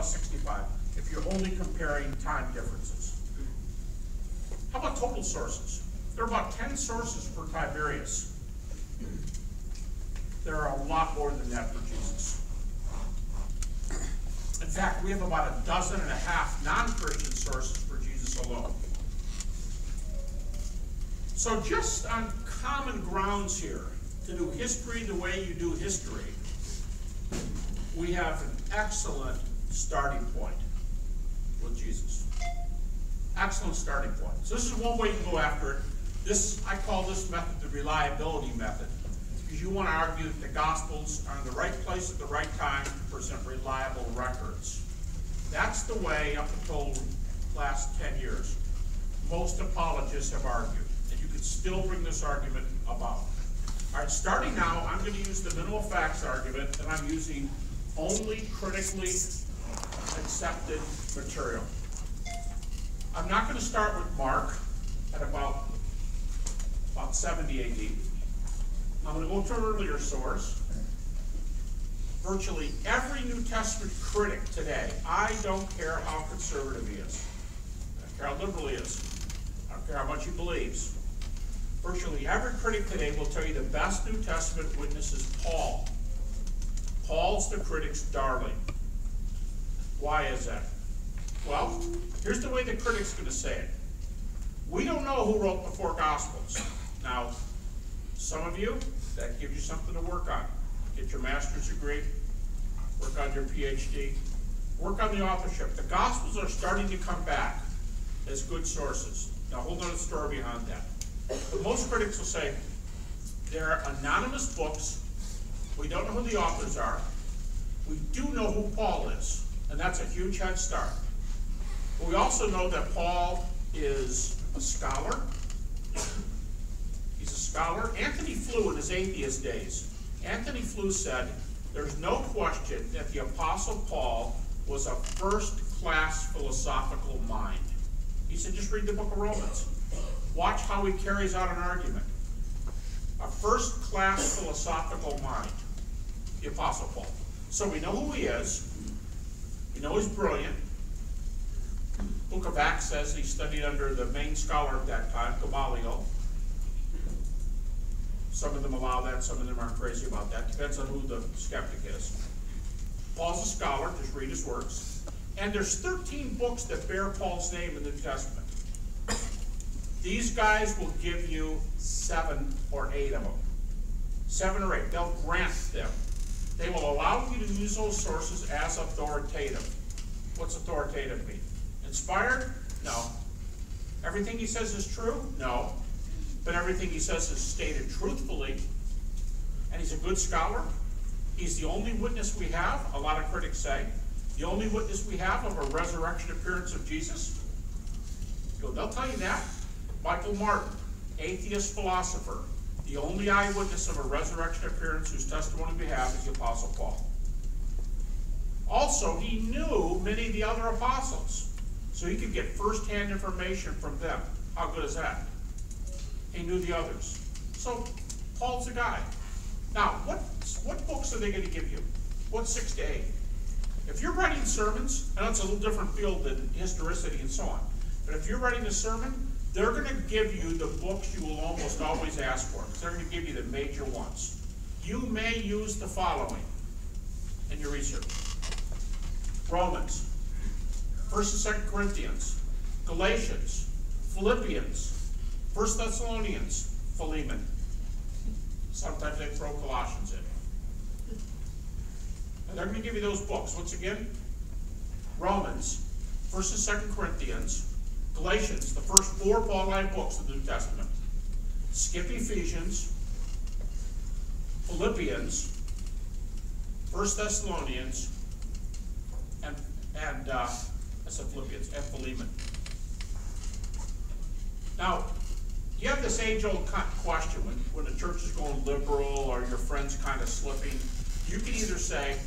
plus 65 if you're only comparing time differences. How about total sources? There are about 10 sources for Tiberius. There are a lot more than that for Jesus. In fact, we have about a dozen and a half non-Christian sources for Jesus alone. So just on common grounds here, to do history the way you do history, we have an excellent starting point with Jesus. Excellent starting point. So this is one way you can go after it. I call this method the reliability method, because you want to argue that the Gospels are in the right place at the right time to present reliable records. That's the way, up until the last 10 years, most apologists have argued. And you could still bring this argument about. All right, starting now, I'm going to use the minimal facts argument, and I'm using only critically accepted material. I'm not going to start with Mark at about 70 AD. I'm going to go to an earlier source. Virtually every New Testament critic today, I don't care how conservative he is, I don't care how liberal he is, I don't care how much he believes. Virtually every critic today will tell you the best New Testament witness is Paul. Paul's the critic's darling. Why is that? Well, here's the way the critic's going to say it. We don't know who wrote the four Gospels. Now, some of you, that gives you something to work on. Get your master's degree, work on your PhD, work on the authorship. The Gospels are starting to come back as good sources. Now, hold on to the story behind that. But most critics will say, they're anonymous books. We don't know who the authors are. We do know who Paul is, and that's a huge head start. But we also know that Paul is a scholar. He's a scholar. Anthony Flew, in his atheist days, Anthony Flew said, there's no question that the Apostle Paul was a first-class philosophical mind. He said, just read the book of Romans. Watch how he carries out an argument. A first-class philosophical mind, the Apostle Paul. So we know who he is. We know he's brilliant. Book of Acts says he studied under the main scholar at that time, Gamaliel. Some of them allow that, some of them aren't crazy about that. Depends on who the skeptic is. Paul's a scholar, just read his works. And there's 13 books that bear Paul's name in the New Testament. These guys will give you 7 or 8 of them. 7 or 8. They'll grant them. They will allow you to use those sources as authoritative. What's authoritative mean? Inspired? No. Everything he says is true? No. But everything he says is stated truthfully. And he's a good scholar. He's the only witness we have, a lot of critics say, the only witness we have of a resurrection appearance of Jesus. They'll tell you that. Michael Martin, atheist philosopher, the only eyewitness of a resurrection appearance whose testimony we have is the Apostle Paul. Also, he knew many of the other apostles, so he could get first-hand information from them. How good is that? He knew the others. So, Paul's the guy. Now, what books are they going to give you? What's 6 to 8? If you're writing sermons, and that's a little different field than historicity and so on, but if you're writing a sermon, they're going to give you the books you will almost always ask for, because they're going to give you the major ones. You may use the following in your research. Romans, 1st and 2nd Corinthians, Galatians, Philippians, 1 Thessalonians, Philemon. Sometimes they throw Colossians in. And they're going to give you those books. Once again, Romans, 1st and 2nd Corinthians, Galatians, the first 4 Pauline books of the New Testament. Skip Ephesians, Philippians, 1 Thessalonians, and I said Philippians, and Philemon. Now, you have this age-old question when the church is going liberal or your friend's kind of slipping. You can either say,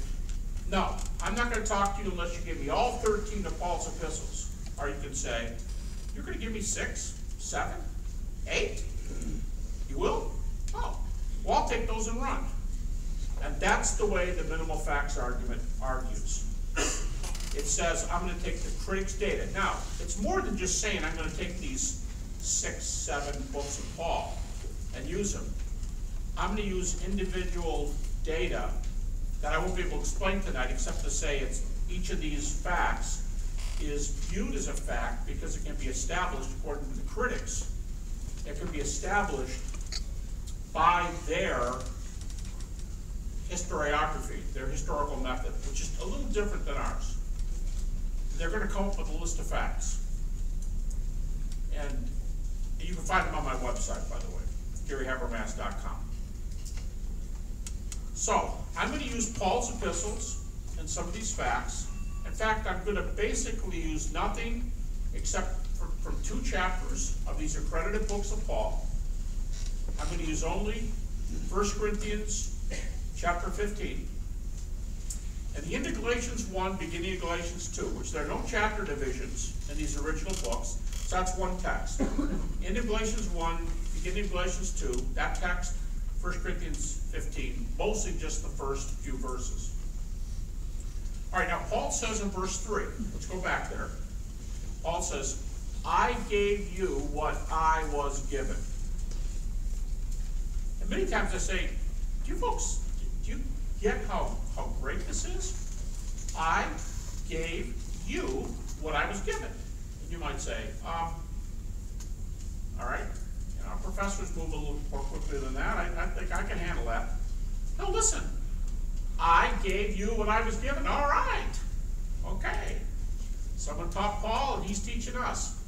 no, I'm not going to talk to you unless you give me all 13 of Paul's epistles. Or you can say, you're going to give me 6, 7, 8? You will? Oh, well, I'll take those and run. And that's the way the minimal facts argument argues. it says, I'm going to take the critics' data. Now, it's more than just saying I'm going to take these 6, 7 books of Paul and use them. I'm going to use individual data that I won't be able to explain tonight, except to say it's each of these facts is viewed as a fact because it can be established according to the critics. It can be established by their historiography, their historical method, which is a little different than ours. They're going to come up with a list of facts. And you can find them on my website, by the way, GaryHabermas.com. So, I'm going to use Paul's epistles and some of these facts. In fact, I'm going to basically use nothing except from 2 chapters of these accredited books of Paul. I'm going to use only 1 Corinthians chapter 15. And the end of Galatians 1, beginning of Galatians 2, which there are no chapter divisions in these original books, so that's one text. End of Galatians 1, beginning of Galatians 2, that text, 1 Corinthians 15, mostly just the first few verses. All right, now Paul says in verse 3, let's go back there. Paul says, I gave you what I was given. And many times I say, do you get how great this is? I gave you what I was given. And you might say, all right, our professors move a little more quickly than that. I think I can handle that. No, listen. I gave you what I was given. All right. Okay. Someone taught Paul, and he's teaching us.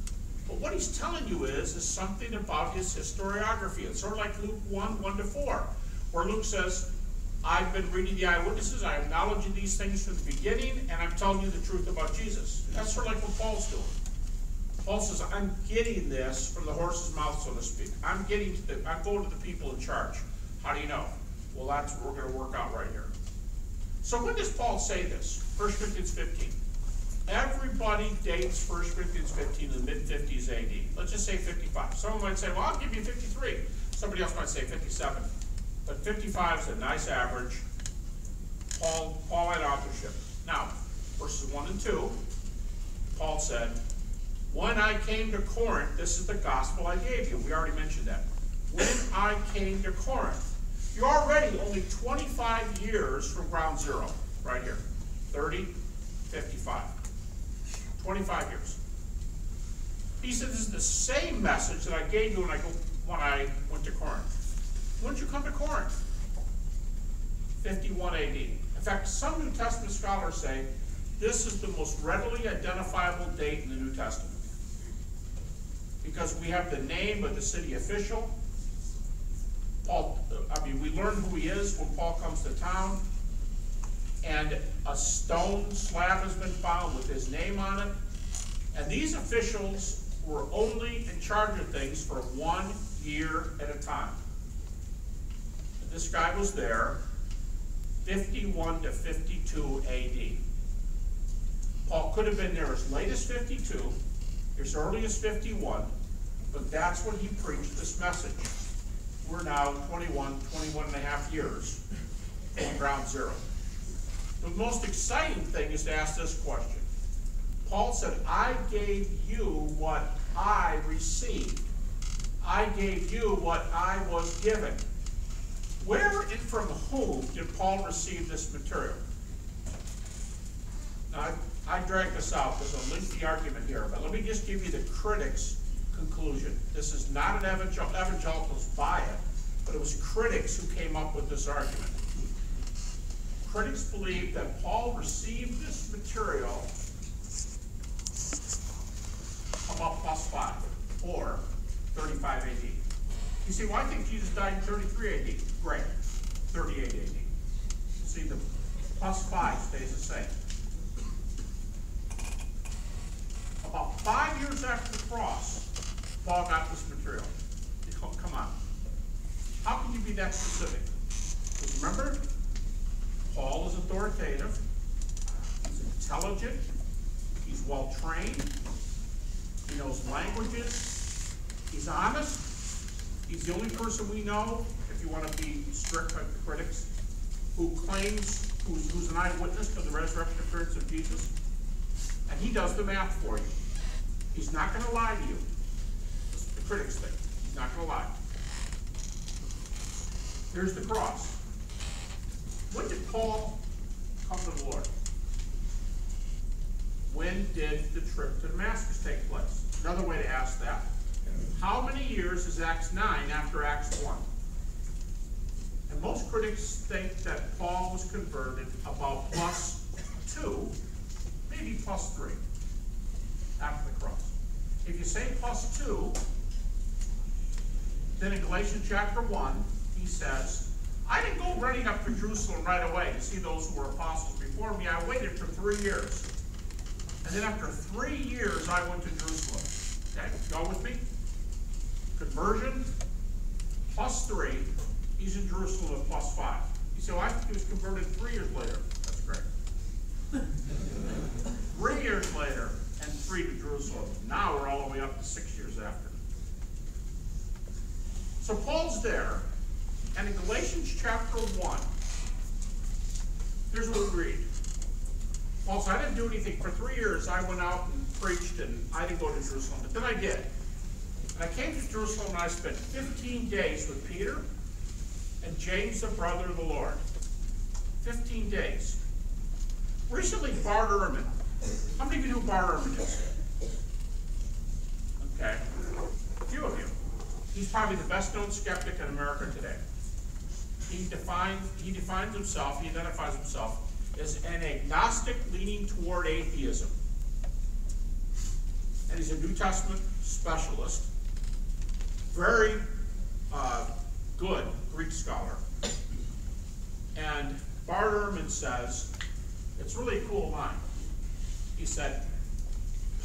But what he's telling you is something about his historiography. It's sort of like Luke 1, 1-4, where Luke says, I've been reading the eyewitnesses, I acknowledge these things from the beginning, and I'm telling you the truth about Jesus. That's sort of like what Paul's doing. Paul says, I'm getting this from the horse's mouth, so to speak. I'm going to the people in charge. How do you know? Well, that's what we're going to work out right here. So when does Paul say this? 1 Corinthians 15. Everybody dates 1 Corinthians 15 in the mid-50s AD. Let's just say 55. Someone might say, well, I'll give you 53. Somebody else might say 57. But 55 is a nice average. Pauline authorship. Now, verses 1 and 2, Paul said, when I came to Corinth, this is the gospel I gave you. We already mentioned that. When I came to Corinth, you're already only 25 years from ground zero, right here. 30, 55. 25 years. He said, this is the same message that I gave you when I went to Corinth. When did you come to Corinth? 51 AD. In fact, some New Testament scholars say this is the most readily identifiable date in the New Testament. Because we have the name of the city official. We learn who he is when Paul comes to town. And a stone slab has been found with his name on it. And these officials were only in charge of things for 1 year at a time. And this guy was there 51 to 52 AD. Paul could have been there as late as 52, as early as 51, but that's when he preached this message. We're now 21 and a half years from ground zero. The most exciting thing is to ask this question. Paul said, I gave you what I received. I gave you what I was given. Where and from whom did Paul receive this material? Now, I dragged this out. There's a lengthy argument here, but let me just give you the critics' conclusion. This is not an evangelicals buy it, but it was critics who came up with this argument. Critics believe that Paul received this material about +5 or 35 AD. You see, well, I think Jesus died in 33 AD. Great. 38 AD. See, the +5 stays the same. About 5 years after the cross, Paul got this material. Oh, come on. How can you be that specific? Because remember, Paul is authoritative. He's intelligent. He's well trained. He knows languages. He's honest. He's the only person we know, if you want to be strict like the critics, who's an eyewitness to the resurrection appearance of Jesus. And he does the math for you. He's not going to lie to you. This is the critics think. He's not going to lie. Here's the cross. When did Paul come to the Lord? When did the trip to Damascus take place? Another way to ask that. How many years is Acts 9 after Acts 1? And most critics think that Paul was converted about +2, maybe +3 after the cross. If you say +2, then in Galatians chapter 1, he says, I didn't go running up to Jerusalem right away to see those who were apostles before me. I waited for 3 years. And then after 3 years, I went to Jerusalem. Okay, y'all with me? Conversion, +3. He's in Jerusalem at +5. You say, well, I think he was converted 3 years later. That's great. 3 years later, and 3 to Jerusalem. Now we're all the way up to 6 years after. So Paul's there, and in Galatians chapter 1, here's what we read. Paul said, I didn't do anything. For 3 years, I went out and preached, and I didn't go to Jerusalem. But then I did. And I came to Jerusalem, and I spent 15 days with Peter and James, the brother of the Lord. 15 days. Recently, Bart Ehrman. How many of you know who Bart Ehrman is? Okay. A few of you. He's probably the best-known skeptic in America today. He identifies himself as an agnostic leaning toward atheism. And he's a New Testament specialist. Very good Greek scholar. And Bart Ehrman says, it's really a cool line. He said,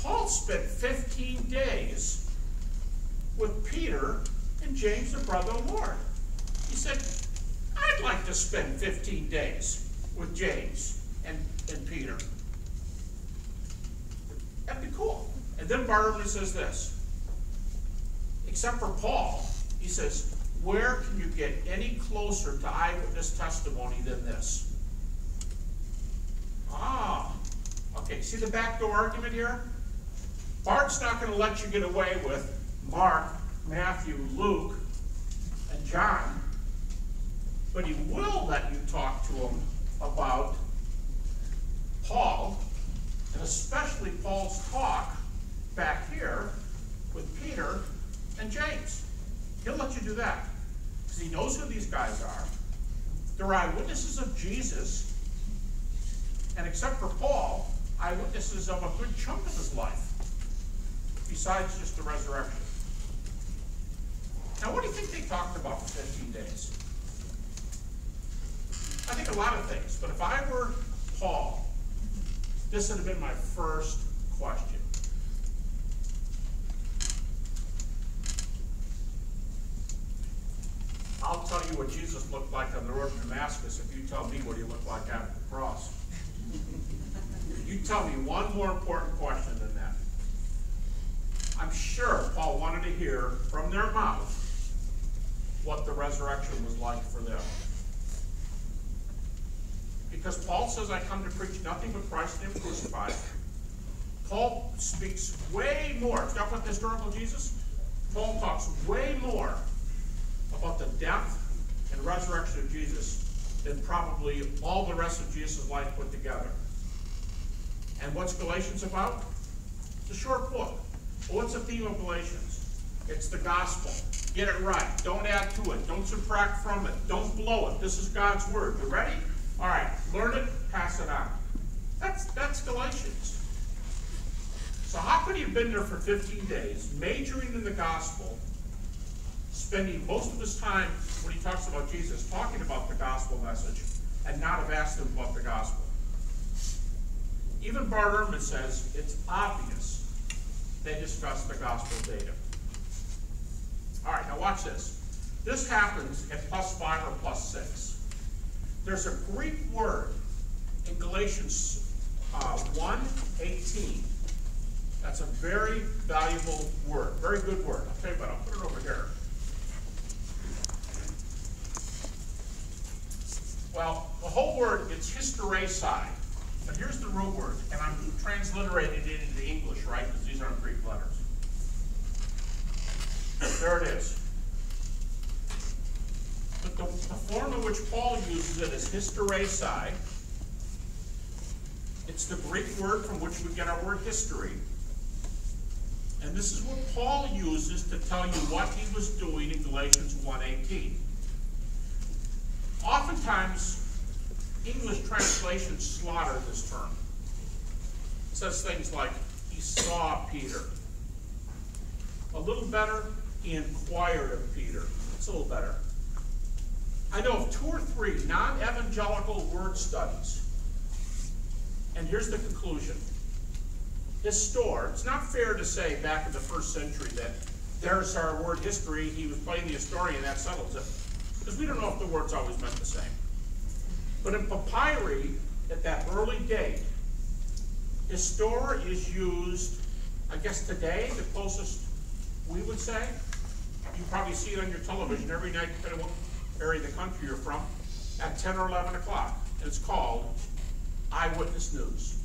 Paul spent 15 days with Peter and James, the brother of the Lord. He said, I'd like to spend 15 days with James and Peter. That'd be cool. And then Bart Ehrman says this, except for Paul, he says, where can you get any closer to eyewitness testimony than this? Okay, see the backdoor argument here? Bart's not going to let you get away with Mark, Matthew, Luke, and John, but he will let you talk to him about Paul, and especially Paul's talk back here with Peter and James. He'll let you do that, because he knows who these guys are. They're eyewitnesses of Jesus, and except for Paul, eyewitnesses of a good chunk of his life, besides just the resurrection. Now, what do you think they talked about for 15 days? I think a lot of things, but if I were Paul, this would have been my first question. I'll tell you what Jesus looked like on the road to Damascus if you tell me what he looked like after the cross. You tell me one more important question than that. I'm sure Paul wanted to hear from their mouth what the resurrection was like for them. Because Paul says, I come to preach nothing but Christ and Him crucified. Paul speaks way more. It's got what the historical Jesus? Paul talks way more about the death and resurrection of Jesus than probably all the rest of Jesus' life put together. And what's Galatians about? It's a short book. Well, what's the theme of Galatians? It's the gospel. Get it right. Don't add to it. Don't subtract from it. Don't blow it. This is God's word. You ready? All right. Learn it. Pass it on. That's Galatians. So how could he have been there for 15 days, majoring in the gospel, spending most of his time when he talks about Jesus, talking about the gospel message, and not have asked him about the gospel? Even Bart Ehrman says it's obvious they discussed the gospel data. All right, now watch this. This happens at +5 or +6. There's a Greek word in Galatians 1:18. That's a very valuable word, very good word. I'll tell you what, I'll put it over here. Well, the whole word, it's hysteresai. But here's the root word, and I'm transliterating it into English, right? Because these aren't Greek letters. There it is. But the form in which Paul uses it is hysteresis. It's the Greek word from which we get our word history. And this is what Paul uses to tell you what he was doing in Galatians 1:18. Oftentimes, English translations slaughter this term. It says things like, he saw Peter. A little better, he inquired of Peter. It's a little better. I know of 2 or 3 non-evangelical word studies. And here's the conclusion. It's not fair to say back in the 1st century that there's our word history, he was playing the historian, that settles it. Because we don't know if the words always meant the same. But in papyri, at that early date, histor is used, I guess today, the closest we would say. You probably see it on your television every night, depending on what area of the country you're from, at 10 or 11 o'clock. And it's called Eyewitness News.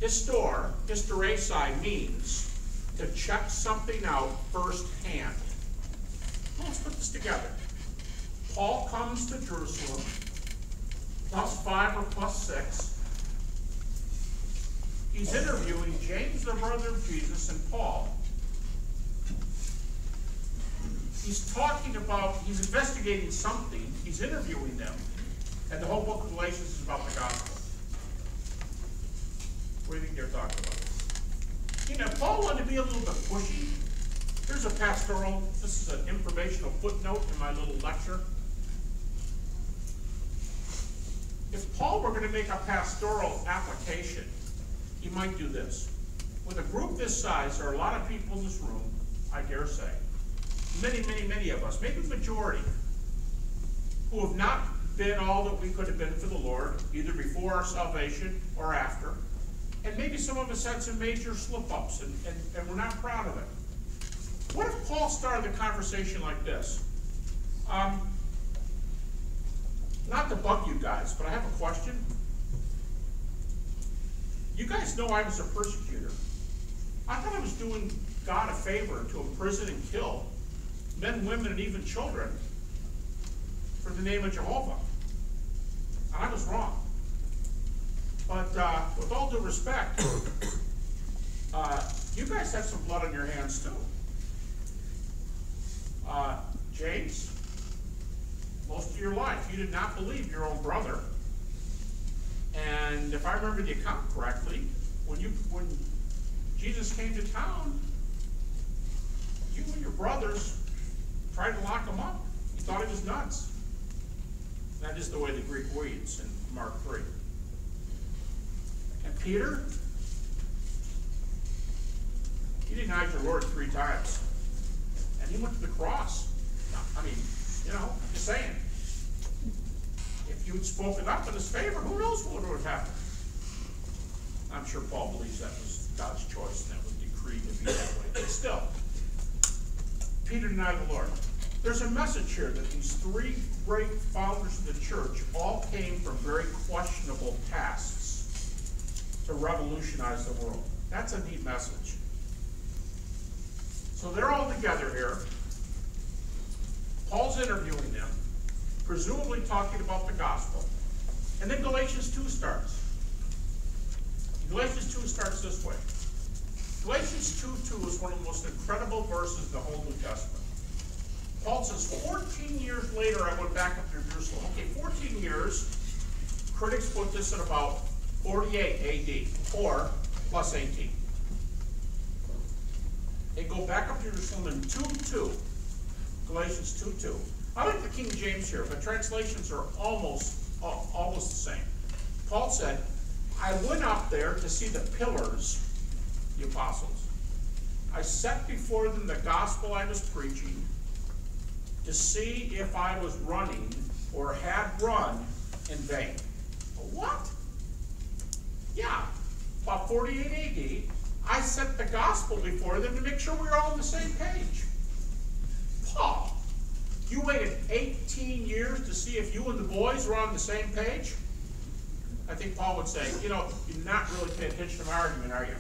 Hysteresi means to check something out firsthand. Well, let's put this together. Paul comes to Jerusalem, +5 or +6. He's interviewing James, the brother of Jesus, and Paul. He's he's investigating something, he's interviewing them, and the whole book of Galatians is about the gospel. What do you think they're talking about? You know, Paul wanted to be a little bit pushy. Here's a pastoral, this is an informational footnote in my little lecture. If Paul were going to make a pastoral application, he might do this. With a group this size, there are a lot of people in this room, I dare say, many of us, maybe the majority, who have not been all that we could have been for the Lord, either before our salvation or after. And maybe some of us had some major slip-ups, and we're not proud of it. What if Paul started the conversation like this? Not to bug you guys, but I have a question. You guys know I was a persecutor. I thought I was doing God a favor to imprison and kill men, women, and even children for the name of Jehovah. And I was wrong. But with all due respect, you guys have some blood on your hands too. James, most of your life you did not believe your own brother. And if I remember the account correctly, when Jesus came to town, you and your brothers tried to lock him up. You thought he was nuts. That is the way the Greek reads in Mark 3. And Peter, he denied your Lord 3 times. And he went to the cross. I mean, you know, just saying. If you had spoken up in his favor, who knows what would have happened? I'm sure Paul believes that was God's choice and that was decreed to be that way. But still, Peter denied the Lord. There's a message here that these 3 great founders of the church all came from very questionable pasts to revolutionize the world. That's a neat message. So they're all together here. Paul's interviewing them, presumably talking about the gospel. And then Galatians 2 starts. Galatians 2 starts this way. Galatians 2:2 is one of the most incredible verses in the whole New Testament. Paul says, 14 years later I went back up to Jerusalem. Okay, 14 years. Critics put this at about 48 AD, or plus 18. They go back up to Jerusalem in 2:2. Galatians 2:2. I like the King James here, but translations are almost the same. Paul said, I went up there to see the pillars, the apostles. I set before them the gospel I was preaching to see if I was running or had run in vain. What? Yeah, about 48 AD, I set the gospel before them to make sure we were all on the same page. Paul, you waited 18 years to see if you and the boys were on the same page? think Paul would say, you know, you're not really paying attention to my argument, are you?